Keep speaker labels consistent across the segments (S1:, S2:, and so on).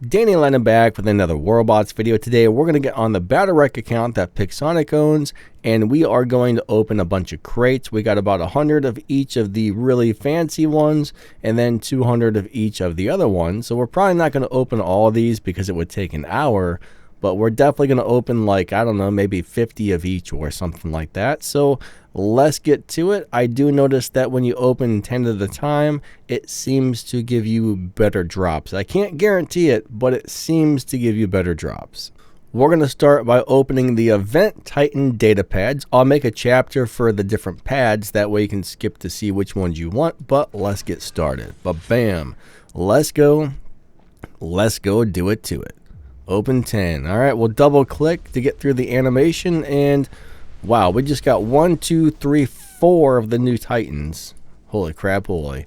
S1: Danny Lennon back with another Warbots video. Today we're going to get on the Battlerek account that Pixonic owns, and we are going to open a bunch of crates. We got about 100 of each of the really fancy ones, and then 200 of each of the other ones. So we're probably not going to open all of these because it would take an hour, but we're definitely going to open, like, I don't know, maybe 50 of each or something like that. So let's get to it. I do notice that when you open 10 at a time, it seems to give you better drops. I can't guarantee it, but it seems to give you better drops. We're going to start by opening the Event Titan data pads. I'll make a chapter for the different pads. That way you can skip to see which ones you want, but let's get started. But bam, let's go. Let's go do it to it. Open 10. All right, we'll double click to get through the animation, and wow, we just got 1, 2, 3, 4 of the new Titans. Holy crap, holy.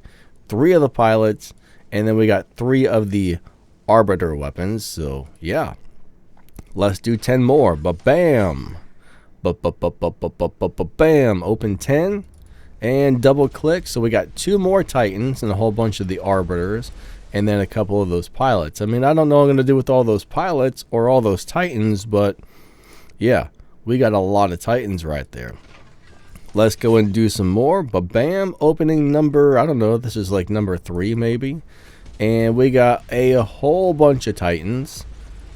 S1: 3 of the pilots, and then we got 3 of the Arbiter weapons. So yeah, let's do 10 more. But bam, bam. Open 10 and double click. So we got 2 more Titans and a whole bunch of the Arbiters, and then a couple of those pilots. I mean, I don't know what I'm going to do with all those pilots or all those Titans, but yeah, we got a lot of Titans right there. Let's go and do some more. But bam, opening number, I don't know, this is like number 3 maybe. And we got a whole bunch of Titans.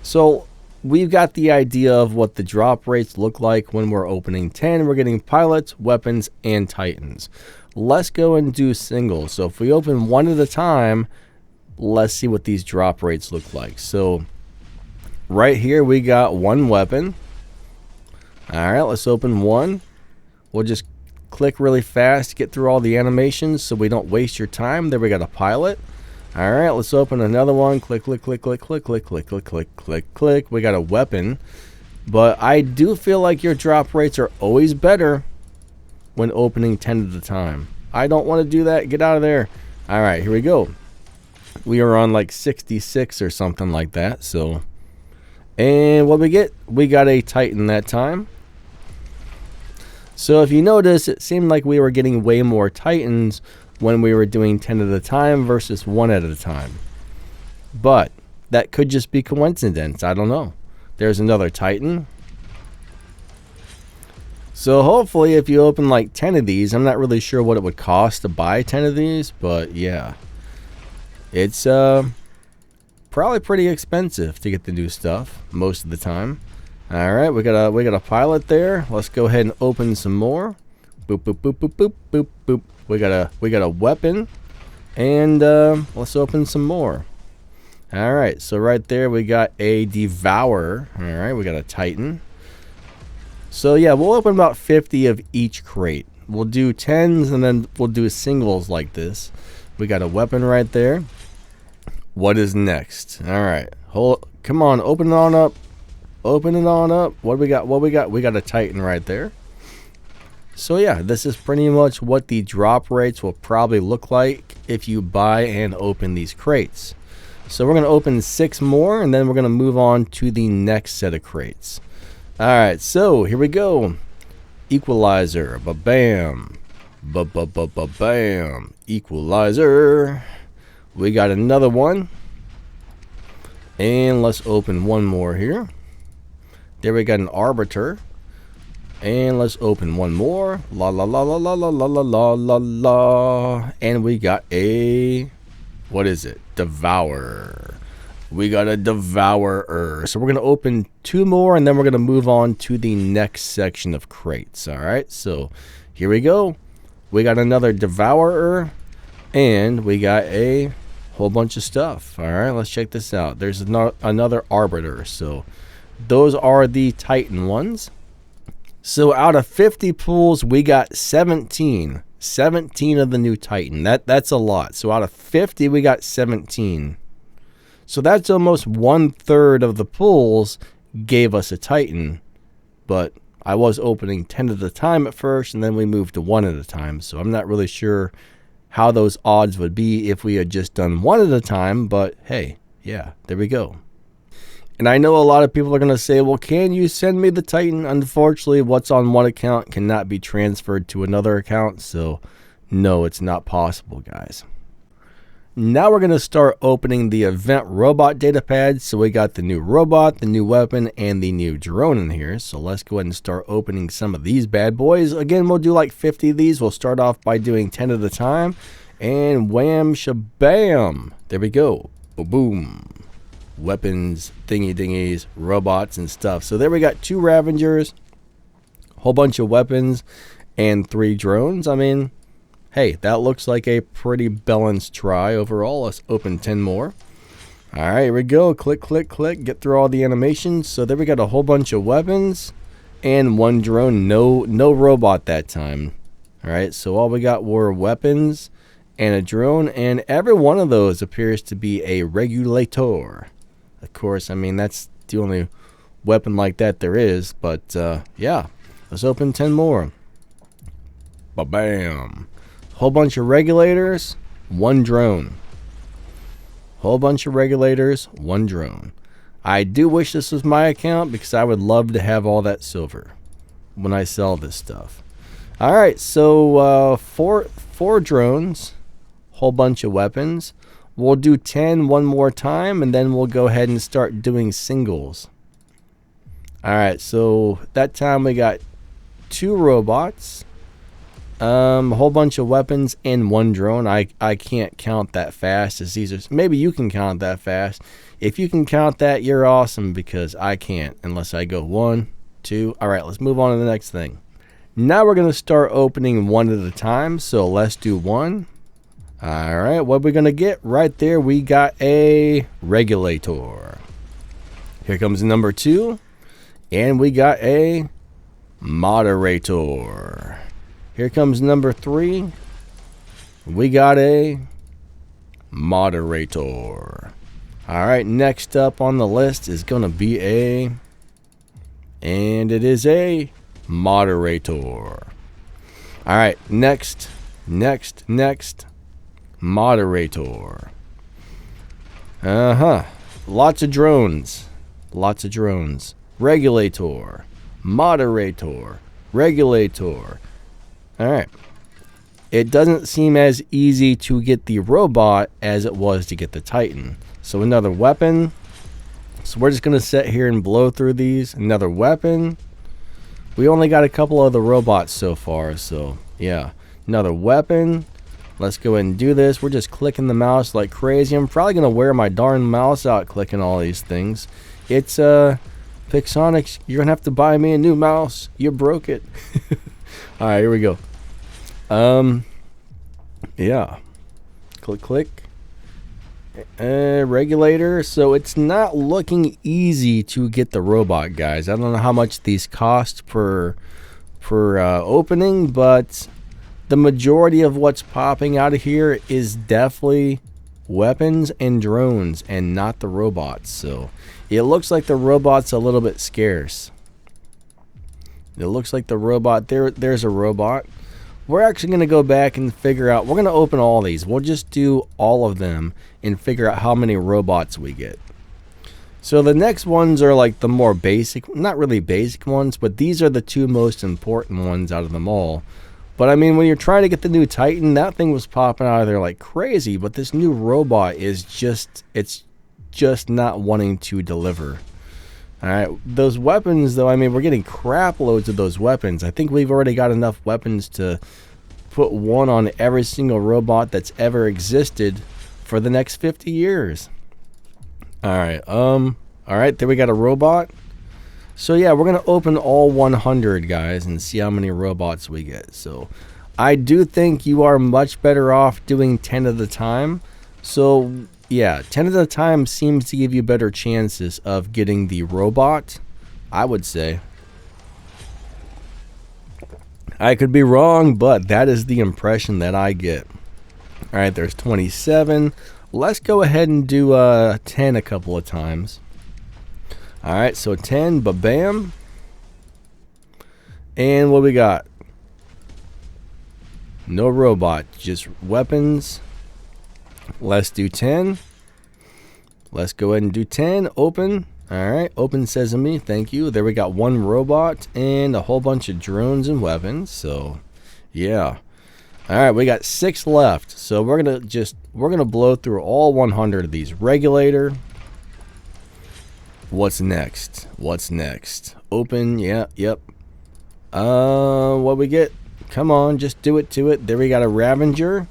S1: So we've got the idea of what the drop rates look like when we're opening 10. We're getting pilots, weapons, and Titans. Let's go and do singles. So if we open 1 at a time, let's see what these drop rates look like. So right here we got 1 weapon. All right, let's open 1. We'll just click really fast to get through all the animations so we don't waste your time. There we got a pilot. All right, let's open another one. Click, click, click, click, click, click, click, click, click, click, click. We got a weapon. But I do feel like your drop rates are always better when opening 10 at a time. I don't want to do that. Get out of there. All right, here we go. We are on like 66 or something like that. So, and what we get? We got a Titan that time. So if you notice, it seemed like we were getting way more Titans when we were doing 10 at a time versus 1 at a time. But that could just be coincidence. I don't know. There's another Titan. So hopefully if you open like 10 of these, I'm not really sure what it would cost to buy 10 of these, but yeah. It's probably pretty expensive to get the new stuff most of the time. All right, we got a pilot there. Let's go ahead and open some more. Boop boop boop boop boop boop boop. We got a weapon, and let's open some more. All right, so right there we got a Devourer. All right, we got a Titan. So yeah, we'll open about 50 of each crate. We'll do 10s and then we'll do singles like this. We got a weapon right there. What is next? All right, come on, open it on up. Open it on up. What do we got? What we got? We got a Titan right there. So yeah, this is pretty much what the drop rates will probably look like if you buy and open these crates. So we're going to open 6 more, and then we're going to move on to the next set of crates. All right, so here we go. Equalizer. Ba-bam. Ba-ba-ba-ba-bam. Equalizer. We got another one. And let's open 1 more here. There we got an Arbiter. And let's open 1 more. La la la la la la la la la la la. And we got a, what is it? Devourer. We got a Devourer. So we're going to open 2 more, and then we're going to move on to the next section of crates. All right, so here we go. We got another Devourer, and we got a whole bunch of stuff. All right, let's check this out. There's another Arbiter. So those are the Titan ones. So out of 50 pulls, we got 17 of the new Titan. That's a lot. So out of 50, we got 17. So that's almost 1/3 of the pulls gave us a Titan. But I was opening 10 at a time at first, and then we moved to 1 at a time. So I'm not really sure how those odds would be if we had just done 1 at a time. But hey, yeah, there we go. And I know a lot of people are going to say, well, can you send me the Titan? Unfortunately, what's on one account cannot be transferred to another account. So no, it's not possible, guys. now we're going to start opening the event robot data pad. So we got the new robot, the new weapon, and the new drone in here. So let's go ahead and start opening some of these bad boys. Again, we'll do like 50 of these. We'll start off by doing 10 at a time. And wham shabam. There we go. Boom. Weapons, thingy dingies, robots, and stuff. So there we got 2 Ravengers, whole bunch of weapons, and 3 drones. I mean, hey, that looks like a pretty balanced try overall. Let's open 10 more. All right, here we go. Click, click, click. Get through all the animations. So there we got a whole bunch of weapons and 1 drone. No robot that time. All right, so all we got were weapons and a drone, and every one of those appears to be a regulator. Of course, I mean, that's the only weapon like that there is. But, yeah, let's open 10 more. Ba-bam. Whole bunch of regulators, 1 drone. Whole bunch of regulators, 1 drone. I do wish this was my account because I would love to have all that silver when I sell this stuff. All right, so 4 drones, whole bunch of weapons. We'll do 10 one more time, and then we'll go ahead and start doing singles. All right, so that time we got 2 robots, a whole bunch of weapons, and 1 drone. I can't count that fast, as these are. Maybe you can count that fast. If you can count that, you're awesome, because I can't unless I go 1, 2. All right, let's move on to the next thing. Now we're going to start opening 1 at a time. So let's do 1. All right, what we're going to get right there, we got a regulator. Here comes number 2, and we got a moderator. Here comes number 3, we got a moderator. All right, next up on the list is going to be and it is a moderator. All right, next, moderator. Lots of drones. Regulator, moderator, regulator. All right. It doesn't seem as easy to get the robot as it was to get the Titan. So another weapon. So we're just going to sit here and blow through these. Another weapon. We only got a couple of the robots so far. So yeah, another weapon. Let's go ahead and do this. We're just clicking the mouse like crazy. I'm probably going to wear my darn mouse out clicking all these things. It's Pixonics, you're going to have to buy me a new mouse. You broke it. All right, here we go. Yeah. Click. Regulator. So it's not looking easy to get the robot, guys. I don't know how much these cost per opening, but the majority of what's popping out of here is definitely weapons and drones and not the robots. So it looks like the robot's a little bit scarce. It looks like the robot, there's a robot. We're actually going to go back and figure out, we're going to open all these. We'll just do all of them and figure out how many robots we get. So the next ones are like the more basic, not really basic ones, but these are the 2 most important ones out of them all. But I mean, when you're trying to get the new Titan, that thing was popping out of there like crazy. But this new robot is it's just not wanting to deliver. All right, those weapons, though, I mean, we're getting crap loads of those weapons. I think we've already got enough weapons to put 1 on every single robot that's ever existed for the next 50 years. All right, there we got a robot. So yeah, we're going to open all 100, guys, and see how many robots we get. So I do think you are much better off doing 10 at a time. So yeah, 10 at a time seems to give you better chances of getting the robot, I would say. I could be wrong, but that is the impression that I get. All right, there's 27. Let's go ahead and do 10 a couple of times. All right, so 10, ba-bam. And what we got? No robot, just weapons. Let's do 10. Let's go ahead and do 10. Open. All right, open sesame. Thank you. There we got 1 robot and a whole bunch of drones and weapons. So, yeah. All right, we got 6 left. So we're gonna blow through all 100 of these. Regulator. What's next? What's next? Open. Yeah. Yep. What we get? Come on, just do it to it. There we got a Ravager.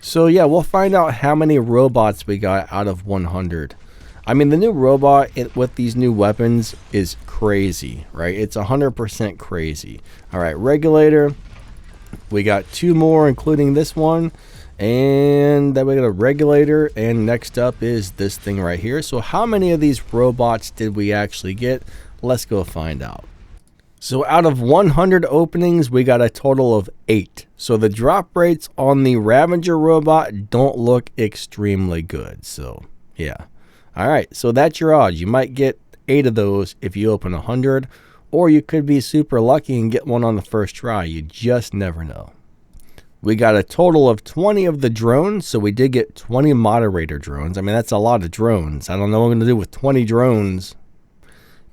S1: So yeah, we'll find out how many robots we got out of 100. I mean, the new robot with these new weapons is crazy, right? It's 100% crazy. All right, regulator. We got 2 more, including this one. And then we got a regulator. And next up is this thing right here. So how many of these robots did we actually get? Let's go find out. So out of 100 openings, we got a total of 8. So the drop rates on the Ravager robot don't look extremely good. So yeah. All right, so that's your odds. You might get 8 of those if you open 100, or you could be super lucky and get one on the first try. You just never know. We got a total of 20 of the drones, so we did get 20 moderator drones. I mean, that's a lot of drones. I don't know what I'm going to do with 20 drones.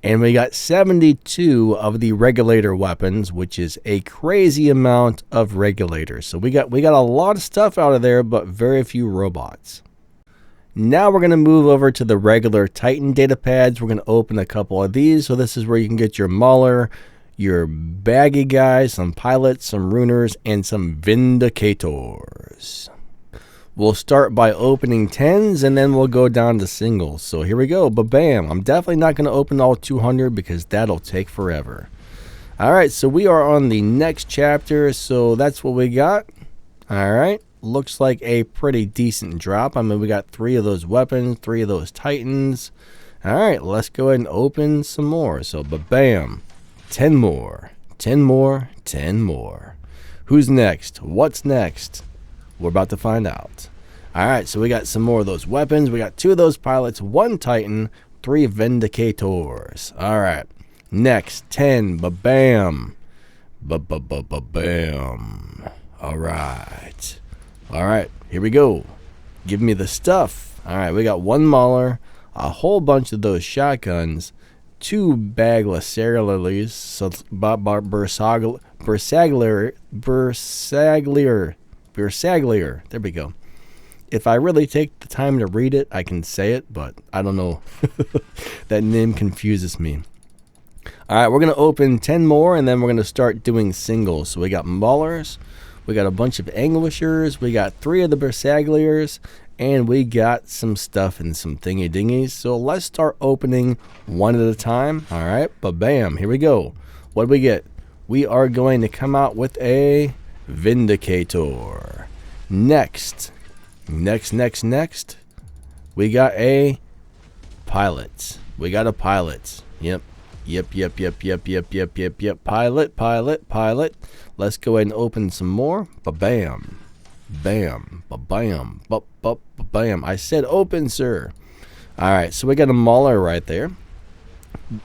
S1: And we got 72 of the regulator weapons, which is a crazy amount of regulators. So we got a lot of stuff out of there, but very few robots. Now we're going to move over to the regular Titan data pads. We're going to open a couple of these. So this is where you can get your Mauler, your baggy guys, some pilots, some runers, and some vindicators. We'll start by opening 10s, and then we'll go down to singles. So here we go. Ba-bam. I'm definitely not going to open all 200 because that'll take forever. All right, so we are on the next chapter. So that's what we got. All right. Looks like a pretty decent drop. I mean, we got 3 of those weapons, 3 of those Titans. All right, let's go ahead and open some more. So, bam, 10 more, 10 more, 10 more. Who's next? What's next? We're about to find out. All right, so we got some more of those weapons. We got 2 of those pilots, 1 Titan, 3 Vindicators. All right, next, 10, bam, bam. All right. All right, here we go. Give me the stuff. All right, we got 1 Mauler, a whole bunch of those shotguns, 2 Baglacerales, so Bersaglier. There we go. If I really take the time to read it, I can say it, but I don't know. That name confuses me. All right, we're going to open 10 more, and then we're going to start doing singles. So we got Maulers. We got a bunch of Anguishers. We got 3 of the Bersagliers. And we got some stuff and some thingy-dingies. So let's start opening one at a time. All right. Ba-bam. Here we go. What do we get? We are going to come out with a Vindicator. Next. Next. We got a Pilot. We got a Pilot. Yep. Pilot. Let's go ahead and open some more. Ba-bam. Bam. Ba-bam. Ba-bam. I said open, sir. All right, so we got a Mauler right there.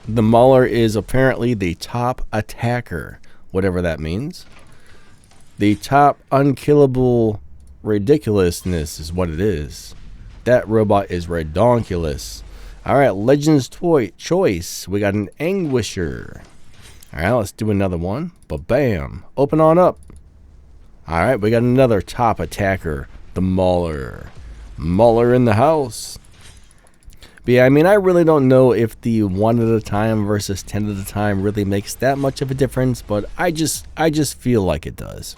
S1: The Mauler is apparently the top attacker, whatever that means. The top unkillable ridiculousness is what it is. That robot is redonkulous. All right, Legends Choice. We got an Anguisher. All right, let's do another one. Ba-bam. Open on up. All right, we got another top attacker, the Mauler. Mauler in the house. But yeah, I mean, I really don't know if the 1 at a time versus 10 at a time really makes that much of a difference, but I just feel like it does.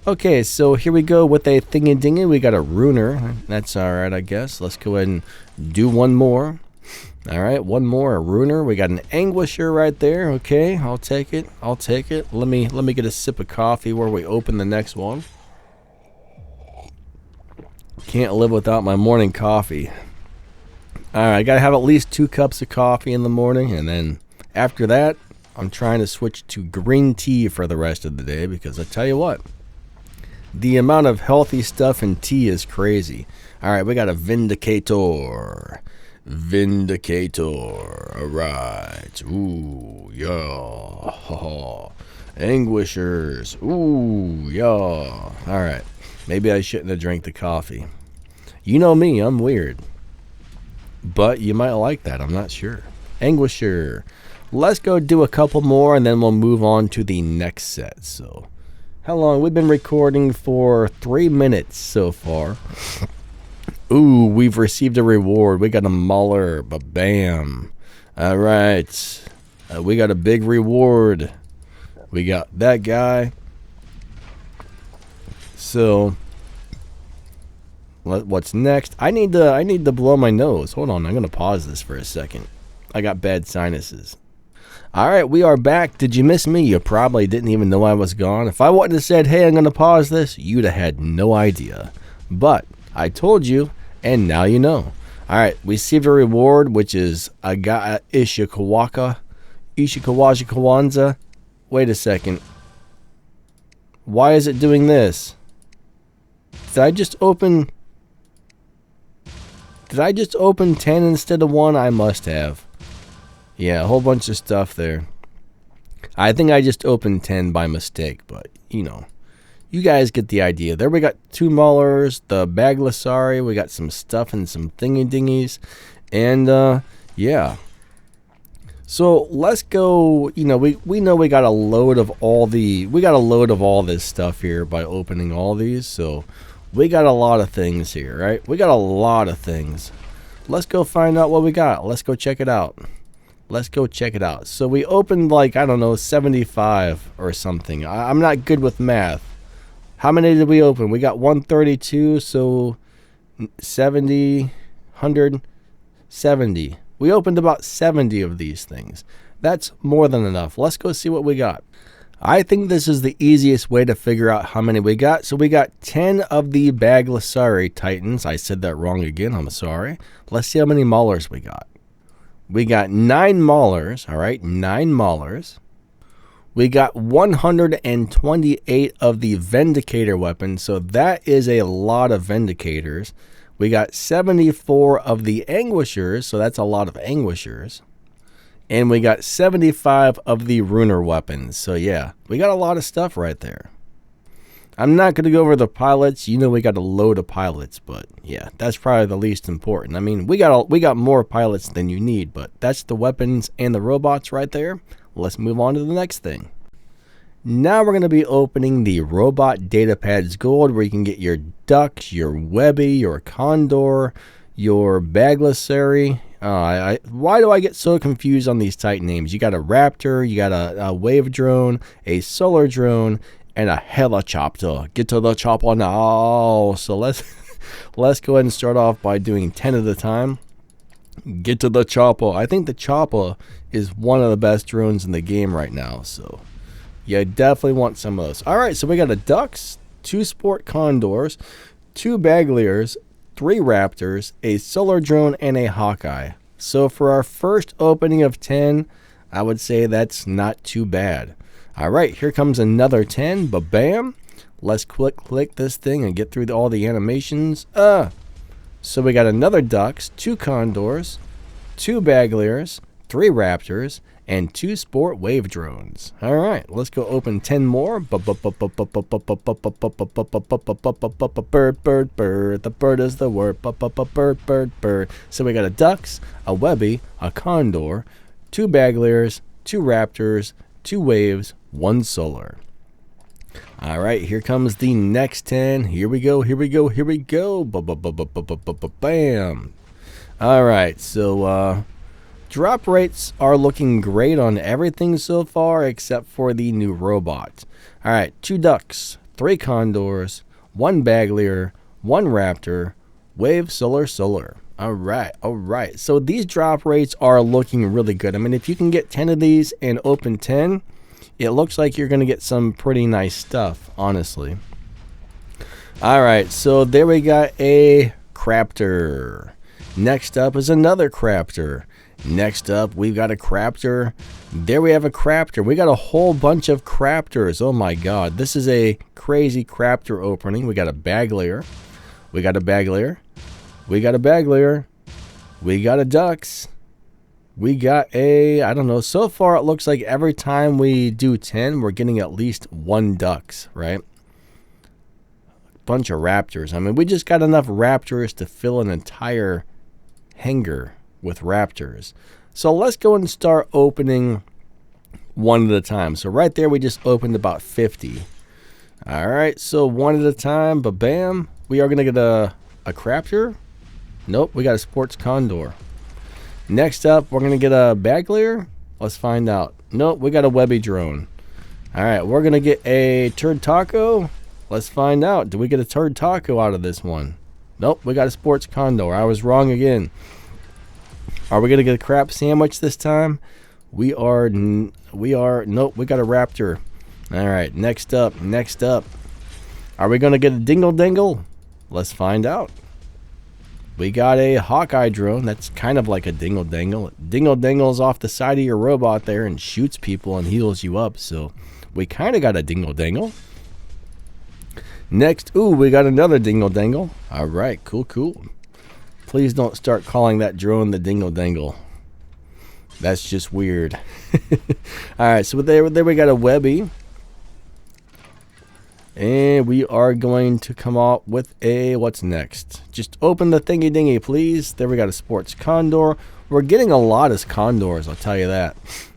S1: Okay, so here we go with a thingy-dingy. We got a Runer. That's all right, I guess. Let's go ahead and do one more. All right, one more, a Runer. We got an Anguisher right there. Okay, I'll take it. Let me get a sip of coffee while we open the next one. Can't live without my morning coffee. All right, I gotta have at least 2 cups of coffee in the morning, and then after that, I'm trying to switch to green tea for the rest of the day because I tell you what, the amount of healthy stuff in tea is crazy. All right, we got a Vindicator. All right. Ooh, yeah. Anguishers. Ooh, yeah. All right. Maybe I shouldn't have drank the coffee. You know me, I'm weird. But you might like that, I'm not sure. Anguisher. Let's go do a couple more and then we'll move on to the next set. So, How long? We've been recording for 3 minutes so far. Ooh, we've received a reward. We got a Mauler. Ba-bam. All right. We got a big reward. We got that guy. So, what's next? I need to blow my nose. Hold on. I'm going to pause this for a second. I got bad sinuses. All right, we are back. Did you miss me? You probably didn't even know I was gone. If I wouldn't have said, hey, I'm going to pause this, you'd have had no idea. But I told you, and now you know. All right, we received a reward, which is a guy, Ishikawaja. Wait a second. Why is it doing this? Did I just open 10 instead of 1? I must have. Yeah, a whole bunch of stuff there. I think I just opened 10 by mistake, but, you know. You guys get the idea. There we got 2 Maulers, the Baglisari, we got some stuff and some thingy-dingies. And, yeah. So, let's go, you know, we know we got a load of all this stuff here by opening all these, so we got a lot of things here, right? We got a lot of things. Let's go find out what we got. Let's go check it out. Let's go check it out. So we opened like, I don't know, 75 or something. I'm not good with math. How many did we open? We got 132, so 70, 170. We opened about 70 of these things. That's more than enough. Let's go see what we got. I think this is the easiest way to figure out how many we got. So we got 10 of the Baglisari Titans. I said that wrong again. I'm sorry. Let's see how many Maulers we got. We got 9 Maulers, all right, 9 Maulers. We got 128 of the Vindicator weapons, so that is a lot of Vindicators. We got 74 of the Anguishers, so that's a lot of Anguishers. And we got 75 of the Runer weapons, so yeah, we got a lot of stuff right there. I'm not going to go over the pilots. You know we got a load of pilots, but yeah, that's probably the least important. I mean, we got more pilots than you need, but that's the weapons and the robots right there. Let's move on to the next thing. Now we're going to be opening the Robot Datapads Gold, where you can get your Dux, your Webby, your Condor, your Baglisari. Why do I get so confused on these Titan names? You got a Raptor, you got a Wave Drone, a Solar Drone, and a helicopter. Get to the chopper now. So let's go ahead and start off by doing 10 at a time. Get to the chopper. I think the chopper is one of the best drones in the game right now. So you definitely want some of those. All right, so we got a Dux, 2 Sport Condors, 2 Bagliers, 3 Raptors, a Solar Drone, and a Hawkeye. So for our first opening of 10, I would say that's not too bad. All right, here comes another 10. Ba-bam. Let's click this thing and get through all the animations. So we got another Dux, 2 Condors, 2 Bagliers, 3 Raptors, and 2 Sport Wave Drones. All right, let's go open 10 more. Bird. The bird is the word. Bird. So we got a Dux, a Webby, a Condor, 2 Bagliers, 2 Raptors, 2 Waves, 1 Solar. All right, here comes the next 10. Here we go. Bam. All right, so drop rates are looking great on everything so far except for the new robot. All right, 2 Dux, 3 Condors, 1 Baglier, 1 Raptor, Wave, Solar. All right. So these drop rates are looking really good. I mean, if you can get 10 of these and open 10, it looks like you're going to get some pretty nice stuff, honestly. All right, so there we got a Craptor. Next up is another Craptor. Next up, we've got a Craptor. There we have a Craptor. We got a whole bunch of Craptors. Oh my god, this is a crazy Craptor opening. We got a Baglier. We got a Baglier. We got a Baglier. We got a Dux. We got a, I don't know, so far it looks like every time we do 10, we're getting at least 1 Dux, right? Bunch of Raptors. I mean, we just got enough Raptors to fill an entire hangar with Raptors. So let's go and start opening one at a time. So right there, we just opened about 50. Alright, so one at a time, but bam. We are going to get a crafter. Nope, we got a sports condor. Next up, we're going to get a bagleer. Let's find out. Nope, we got a webby drone. Alright, we're going to get a turd taco. Let's find out. Do we get a turd taco out of this one? Nope, we got a sports condor. I was wrong again. Are we going to get a crap sandwich this time? Nope, we got a raptor. Alright, next up. Are we going to get a dingle dangle? Let's find out. We got a Hawkeye drone. That's kind of like a dingle dangle. Dingle dangles off the side of your robot there and shoots people and heals you up. So we kind of got a dingle dangle. Next, we got another dingle dangle. All right, cool. Please don't start calling that drone the dingle dangle. That's just weird. All right, so there we got a webby. And we are going to come up with what's next? Just open the thingy dingy, please. There we got a sports condor. We're getting a lot of condors, I'll tell you that.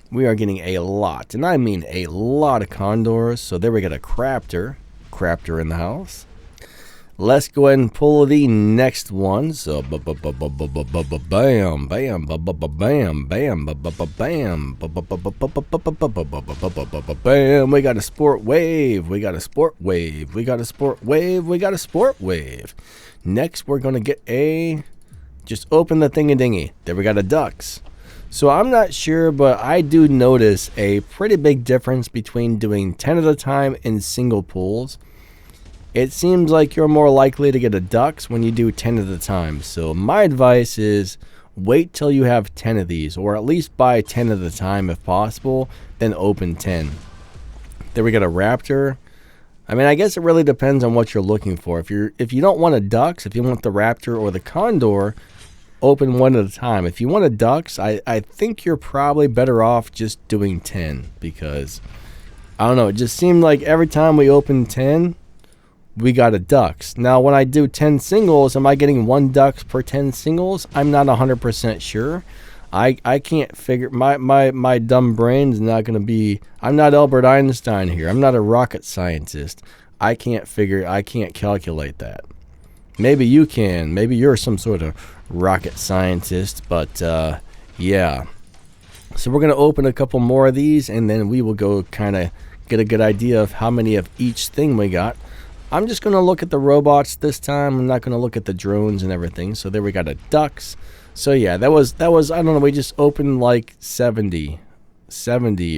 S1: We are getting a lot, and I mean a lot of condors. So there we got a crafter in the house. Let's go ahead and pull the next one. So bam, bam, bam, bam. We got a sport wave. Next, we're gonna get just open the thingy-dingy. There we got a ducks. So I'm not sure, but I do notice a pretty big difference between doing 10 at a time and single pulls. It seems like you're more likely to get a ducks when you do 10 at a time. So my advice is wait till you have 10 of these, or at least buy 10 at a time if possible, then open 10. There we got a raptor. I mean, I guess it really depends on what you're looking for. If you don't want a ducks, if you want the raptor or the condor, open one at a time. If you want a ducks, I think you're probably better off just doing 10, because I don't know, it just seemed like every time we open 10, we got a ducks. Now, when I do 10 singles, am I getting 1 ducks per 10 singles? I'm not 100% sure. I can't figure, my dumb brain's not going to be, I'm not Albert Einstein here. I'm not a rocket scientist. I can't calculate that. Maybe you can. Maybe you're some sort of rocket scientist, but yeah. So we're going to open a couple more of these, and then we will go kind of get a good idea of how many of each thing we got. I'm just going to look at the robots this time. I'm not going to look at the drones and everything. So there we got a ducks. So yeah, that was I don't know, we just opened like 70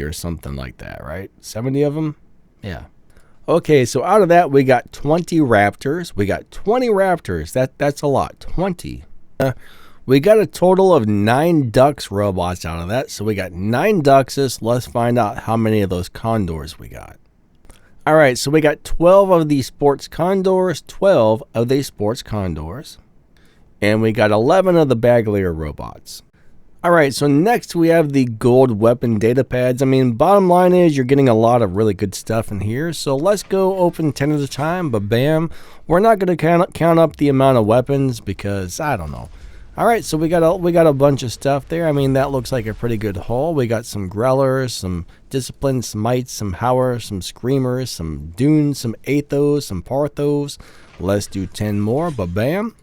S1: or something like that, right? 70 of them? Yeah. Okay, so out of that we got 20 raptors. We got 20 raptors. That's a lot. 20. We got a total of 9 ducks robots out of that. So we got 9 duckses. Let's find out how many of those condors we got. All right, so we got 12 of these sports condors, and we got 11 of the bagleer robots. All right, so next we have the gold weapon data pads. I mean, bottom line is you're getting a lot of really good stuff in here. So let's go open 10 at a time, but bam. We're not going to count up the amount of weapons because I don't know. All right, so we got a bunch of stuff there. I mean, that looks like a pretty good haul. We got some growlers, some disciplined smites, some howlers, some screamers, some dunes, some athos, some parthos. Let's do 10 more, but bam.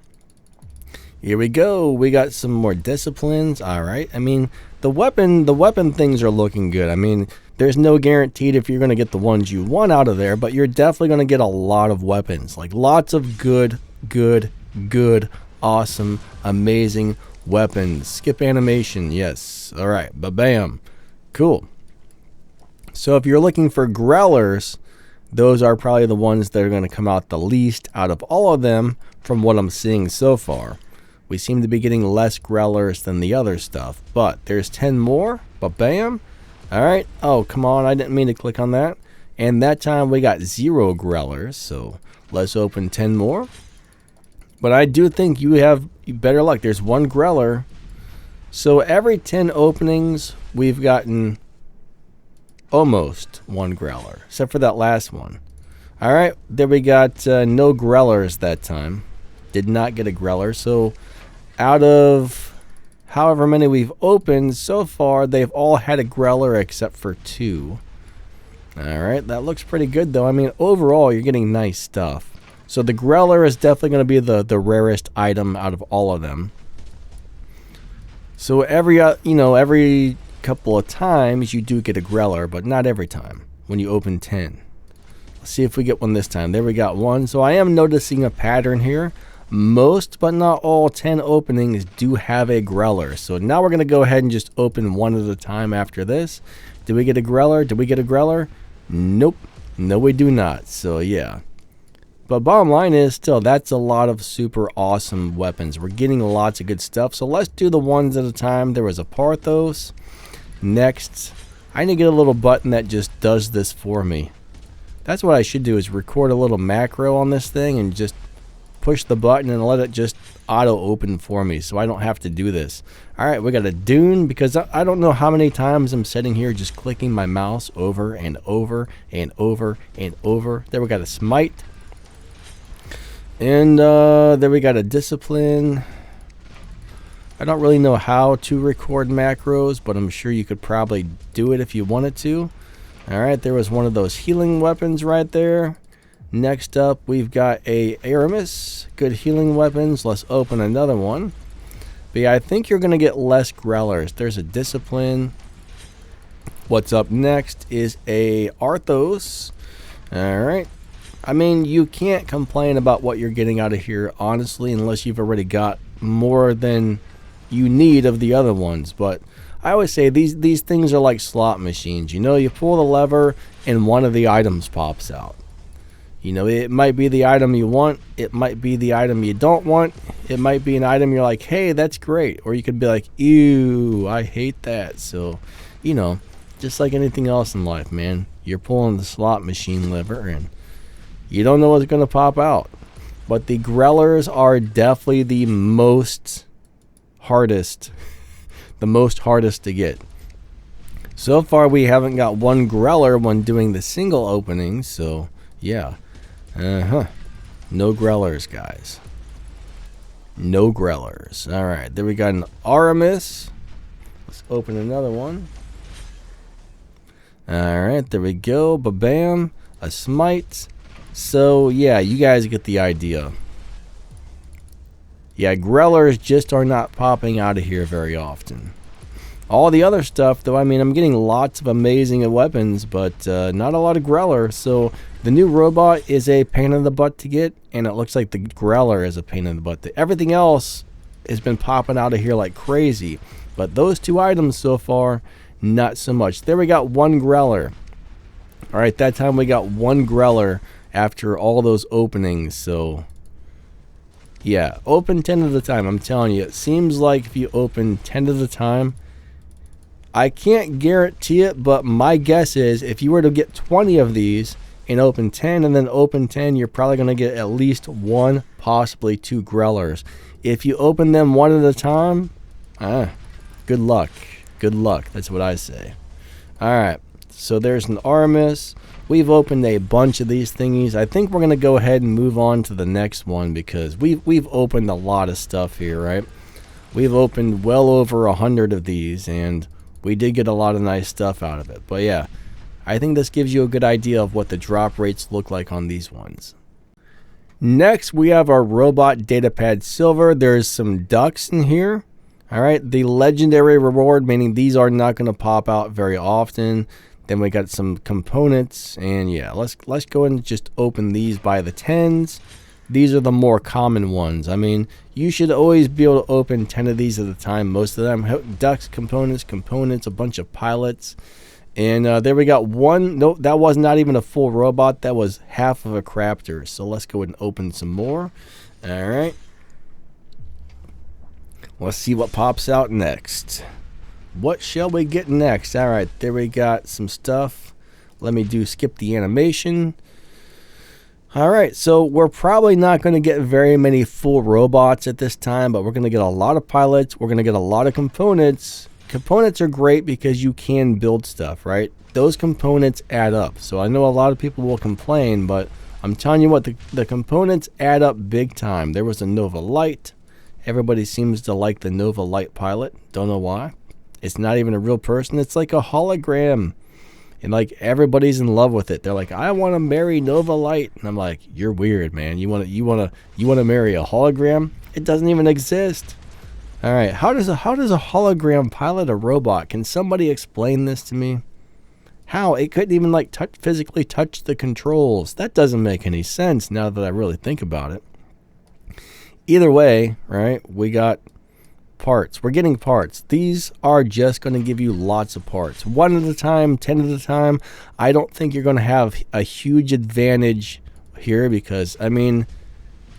S1: Here we go. We got some more disciplines. All right. I mean, the weapon things are looking good. I mean, there's no guaranteed if you're going to get the ones you want out of there, but you're definitely going to get a lot of weapons. Like lots of good, awesome, amazing weapons. Skip animation. Yes. All right. But bam. Cool. So if you're looking for growlers, those are probably the ones that are going to come out the least out of all of them from what I'm seeing so far. We seem to be getting less growlers than the other stuff, but there's 10 more, but bam. All right. Oh, come on. I didn't mean to click on that. And that time we got 0 growlers, so let's open 10 more. But I do think you have better luck. There's 1 growler. So every 10 openings, we've gotten almost 1 growler, except for that last one. All right. There we got no growlers that time. Did not get a growler, so out of however many we've opened so far, they've all had a growler except for 2. Alright, that looks pretty good though. I mean, overall, you're getting nice stuff. So the Greller is definitely going to be the rarest item out of all of them. So every couple of times you do get a Greller, but not every time when you open 10. Let's see if we get one this time. There we got one. So I am noticing a pattern here. Most, but not all, 10 openings do have a Greller. So now we're going to go ahead and just open one at a time after this. Did we get a Greller? Did we get a Greller? Nope. No, we do not. So yeah. But bottom line is still, that's a lot of super awesome weapons. We're getting lots of good stuff. So let's do the ones at a time. There was a Parthos. Next, I need to get a little button that just does this for me. That's what I should do, is record a little macro on this thing and just push the button and let it just auto open for me so I don't have to do this. Alright, we got a Dune, because I don't know how many times I'm sitting here just clicking my mouse over and over and over and over. There we got a Smite. And there we got a Discipline. I don't really know how to record macros, but I'm sure you could probably do it if you wanted to. Alright, there was one of those healing weapons right there. Next up, we've got a Aramis. Good healing weapons. Let's open another one. But yeah, I think you're going to get less Grellers. There's a Discipline. What's up next is a Arthos. Alright. I mean, you can't complain about what you're getting out of here, honestly, unless you've already got more than you need of the other ones. But I always say these things are like slot machines. You know, you pull the lever and one of the items pops out. You know, it might be the item you want. It might be the item you don't want. It might be an item you're like, hey, that's great. Or you could be like, ew, I hate that. So, you know, just like anything else in life, man. You're pulling the slot machine lever and you don't know what's going to pop out. But the Grellers are definitely the most hardest. The most hardest to get. So far, we haven't got one Greller when doing the single openings. So, yeah. No Grellers, guys. No Grellers. Alright, there we got an Aramis. Let's open another one. Alright, there we go. Ba-bam. A Smite. So, yeah, you guys get the idea. Yeah, Grellers just are not popping out of here very often. All the other stuff, though, I mean, I'm getting lots of amazing weapons, but not a lot of Greller. So the new robot is a pain in the butt to get, and it looks like the Greller is a pain in the butt. Everything else has been popping out of here like crazy, but those two items so far, not so much. There we got one Greller. All right, that time we got one Greller after all those openings. So yeah, open 10 at a time. I'm telling you, it seems like if you open 10 at a time, I can't guarantee it, but my guess is if you were to get 20 of these and open 10 and then open 10, you're probably going to get at least one, possibly two Grellers. If you open them one at a time, good luck. Good luck. That's what I say. Alright, so there's an Aramis. We've opened a bunch of these thingies. I think we're going to go ahead and move on to the next one because we've opened a lot of stuff here, right? We've opened well over 100 of these, and we did get a lot of nice stuff out of it. But yeah, I think this gives you a good idea of what the drop rates look like on these ones. Next, we have our Robot Datapad Silver. There's some ducks in here. All right, the legendary reward, meaning these are not going to pop out very often. Then we got some components, and yeah, let's go and just open these by the 10s. These are the more common ones. I mean, you should always be able to open 10 of these at a time. Most of them, ducks, components, a bunch of pilots. And there we got one. Nope, that was not even a full robot. That was half of a crafter. So let's go ahead and open some more. All right. Let's see what pops out next. What shall we get next? All right, there we got some stuff. Let me skip the animation. All right, so we're probably not going to get very many full robots at this time, but we're going to get a lot of pilots. We're going to get a lot of components. Components are great because you can build stuff, right? Those components add up. So I know a lot of people will complain, but I'm telling you what, the components add up big time. There was a Nova Light. Everybody seems to like the Nova Light pilot. Don't know why. It's not even a real person. It's like a hologram. And like everybody's in love with it. They're like, I want to marry Nova Light. And I'm like, you're weird, man. You want to marry a hologram? It doesn't even exist. All right, how does a hologram pilot a robot? Can somebody explain this to me? How? It couldn't even like physically touch the controls. That doesn't make any sense now that I really think about it. Either way, right? We got parts. We're getting parts. These are just going to give you lots of parts. 1 at a time, 10 at a time. I don't think you're going to have a huge advantage here because, I mean,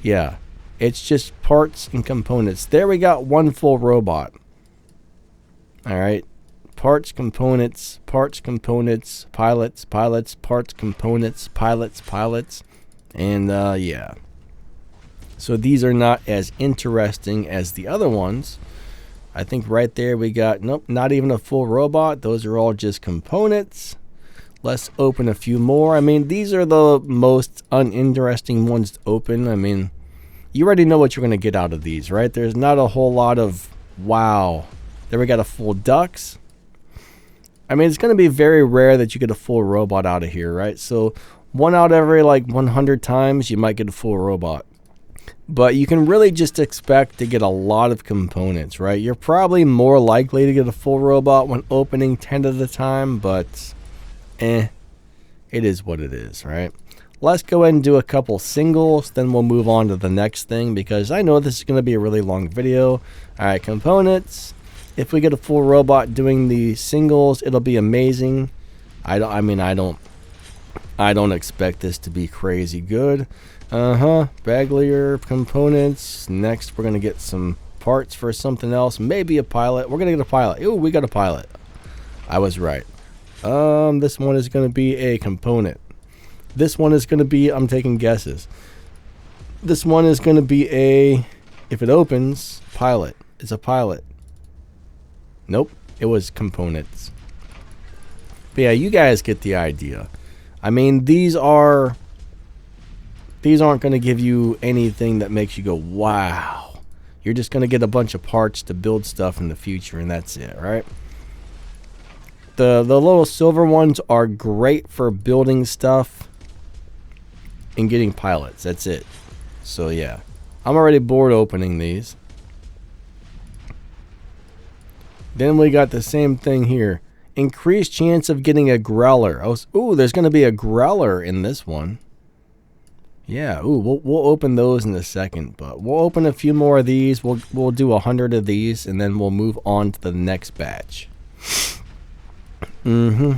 S1: yeah, it's just parts and components. There we got one full robot. All right. Parts, components, pilots, parts, components, pilots. And, yeah. So these are not as interesting as the other ones. I think right there we got, nope, not even a full robot. Those are all just components. Let's open a few more. I mean, these are the most uninteresting ones to open. I mean, you already know what you're going to get out of these, right? There's not a whole lot of, wow. There we got a full Dux. I mean, it's going to be very rare that you get a full robot out of here, right? So 1 out of every like 100 times, you might get a full robot. But you can really just expect to get a lot of components, right? You're probably more likely to get a full robot when opening 10 at a time, but it is what it is, right? Let's go ahead and do a couple singles, then we'll move on to the next thing because I know this is going to be a really long video. All right, components. If we get a full robot doing the singles, it'll be amazing. I don't expect this to be crazy good. Baglier components. Next, we're going to get some parts for something else. Maybe a pilot. We're going to get a pilot. Ooh, we got a pilot. I was right. This one is going to be a component. This one is going to be, I'm taking guesses. This one is going to be a, if it opens, pilot. It's a pilot. Nope, it was components. But yeah, you guys get the idea. I mean, these aren't going to give you anything that makes you go, wow. You're just going to get a bunch of parts to build stuff in the future, and that's it, right? The little silver ones are great for building stuff and getting pilots. That's it. So, yeah. I'm already bored opening these. Then we got the same thing here. Increased chance of getting a Growler. Ooh, there's going to be a Growler in this one. Yeah, ooh, we'll open those in a second, but we'll open a few more of these. We'll do 100 of these, and then we'll move on to the next batch. There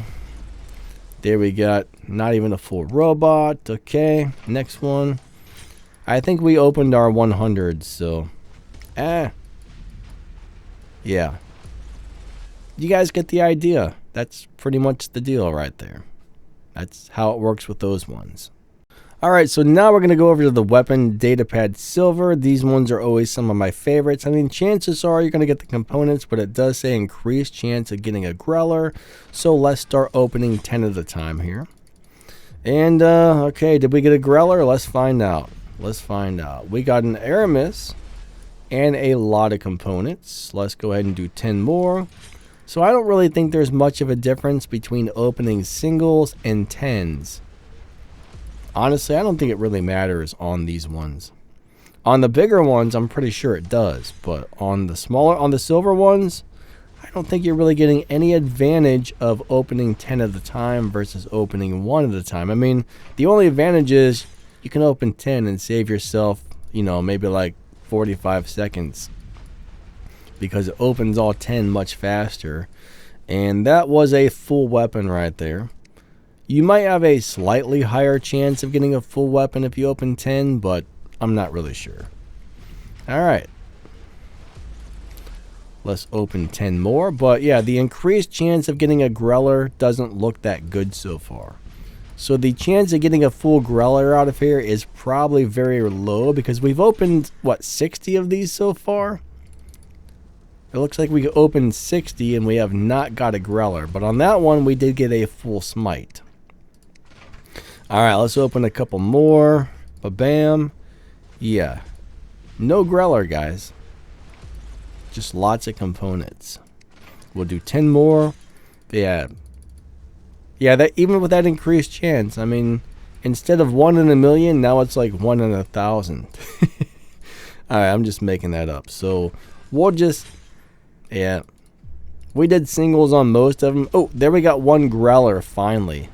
S1: we got not even a full robot. Okay, next one. I think we opened our 100, so yeah. You guys get the idea. That's pretty much the deal right there. That's how it works with those ones. Alright, so now we're going to go over to the weapon datapad silver. These ones are always some of my favorites. I mean, chances are you're going to get the components, but it does say increased chance of getting a Growler. So let's start opening 10 at a time here. And, okay, did we get a Growler? Let's find out. We got an Aramis and a lot of components. Let's go ahead and do 10 more. So I don't really think there's much of a difference between opening singles and 10s. Honestly, I don't think it really matters on these ones. On the bigger ones, I'm pretty sure it does. But on the silver ones, I don't think you're really getting any advantage of opening 10 at a time versus opening 1 at a time. I mean, the only advantage is you can open 10 and save yourself, you know, maybe like 45 seconds. Because it opens all 10 much faster. And that was a full weapon right there. You might have a slightly higher chance of getting a full weapon if you open 10, but I'm not really sure. Alright. Let's open 10 more. But yeah, the increased chance of getting a Growler doesn't look that good so far. So the chance of getting a full Growler out of here is probably very low because we've opened, what, 60 of these so far? It looks like we opened 60 and we have not got a Growler. But on that one, we did get a full Smite. Alright, let's open a couple more. Ba-bam. Yeah. No Growler, guys. Just lots of components. We'll do 10 more. Yeah. Yeah, that even with that increased chance, I mean, instead of 1 in a million, now it's like 1 in 1,000. Alright, I'm just making that up. So, we'll just... Yeah. We did singles on most of them. Oh, there we got one Growler, finally.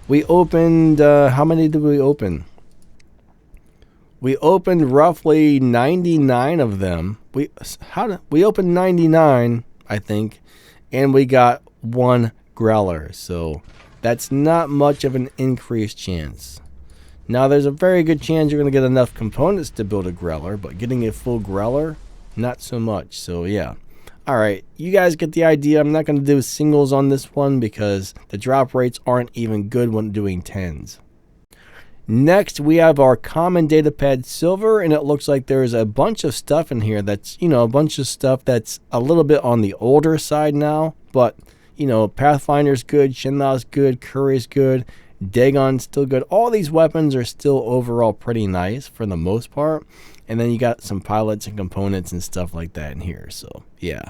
S1: We opened... how many did we open? We opened roughly 99 of them. We opened 99, I think, and we got one Growler. So that's not much of an increased chance. Now there's a very good chance you're going to get enough components to build a Growler, but getting a full Growler, not so much. So yeah. Alright, you guys get the idea. I'm not going to do singles on this one because the drop rates aren't even good when doing 10s. Next, we have our common datapad silver, and it looks like there's a bunch of stuff in here that's, a bunch of stuff that's a little bit on the older side now, but, Pathfinder's good, Shinlao's good, Curry's good, Dagon's still good. All these weapons are still overall pretty nice for the most part, and then you got some pilots and components and stuff like that in here, so, yeah.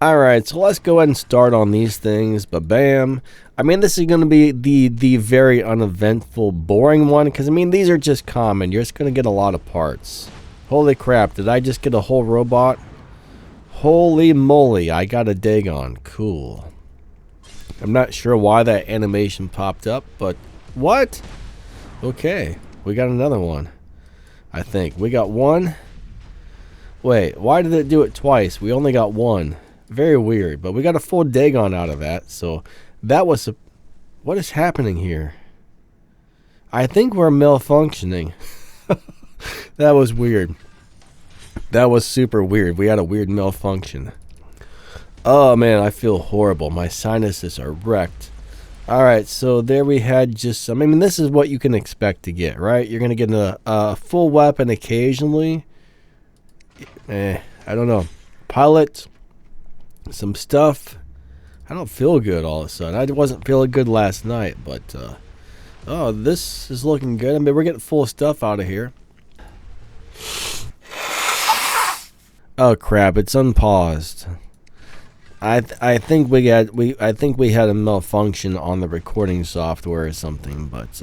S1: Alright, so let's go ahead and start on these things. Ba-bam. I mean, this is going to be the very uneventful, boring one, because, I mean, these are just common. You're just going to get a lot of parts. Holy crap, did I just get a whole robot? Holy moly, I got a Dagon. Cool. I'm not sure why that animation popped up, but what? Okay, we got another one. I think. We got one. Wait, why did it do it twice? We only got one. Very weird, but we got a full Dagon out of that, so that was what is happening here? I think we're malfunctioning. That was weird. That was super weird. We had a weird malfunction. Oh man, I feel horrible. My sinuses are wrecked. Alright, so there we had just some... I mean, this is what you can expect to get, right? You're going to get a full weapon occasionally. I don't know. Pilot... some stuff. I don't feel good all of a sudden. I wasn't feeling good last night, but oh, this is looking good. I mean, we're getting full stuff out of here. Oh crap, it's unpaused. I think we had a malfunction on the recording software or something, but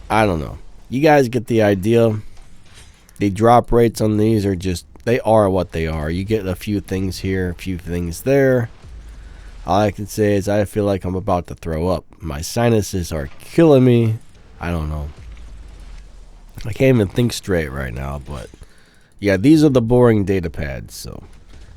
S1: I don't know. You guys get the idea. The drop rates on these are just, they are what they are. You get a few things here, a few things there. All I can say is I feel like I'm about to throw up. My sinuses are killing me. I don't know. I can't even think straight right now, but yeah, these are the boring data pads. So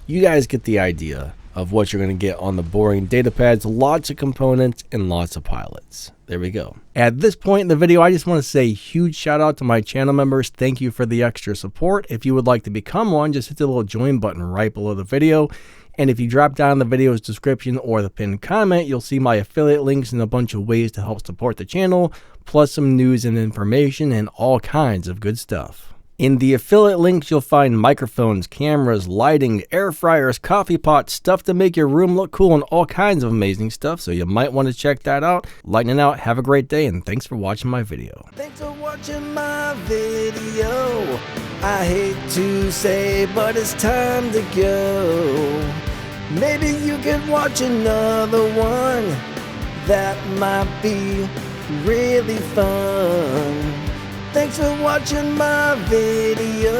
S1: you guys get the idea of what you're going to get on the boring data pads. Lots of components and lots of pilots. There we go. At this point in the video, I just want to say a huge shout out to my channel members. Thank you for the extra support. If you would like to become one, just hit the little join button right below the video. And if you drop down the video's description or the pinned comment, you'll see my affiliate links and a bunch of ways to help support the channel, plus some news and information and all kinds of good stuff. In the affiliate links, you'll find microphones, cameras, lighting, air fryers, coffee pots, stuff to make your room look cool, and all kinds of amazing stuff, so you might want to check that out. Lightning out, have a great day, and thanks for watching my video. Thanks for watching my video. I hate to say, but it's time to go. Maybe you could watch another one. That might be really fun. Thanks for watching my video.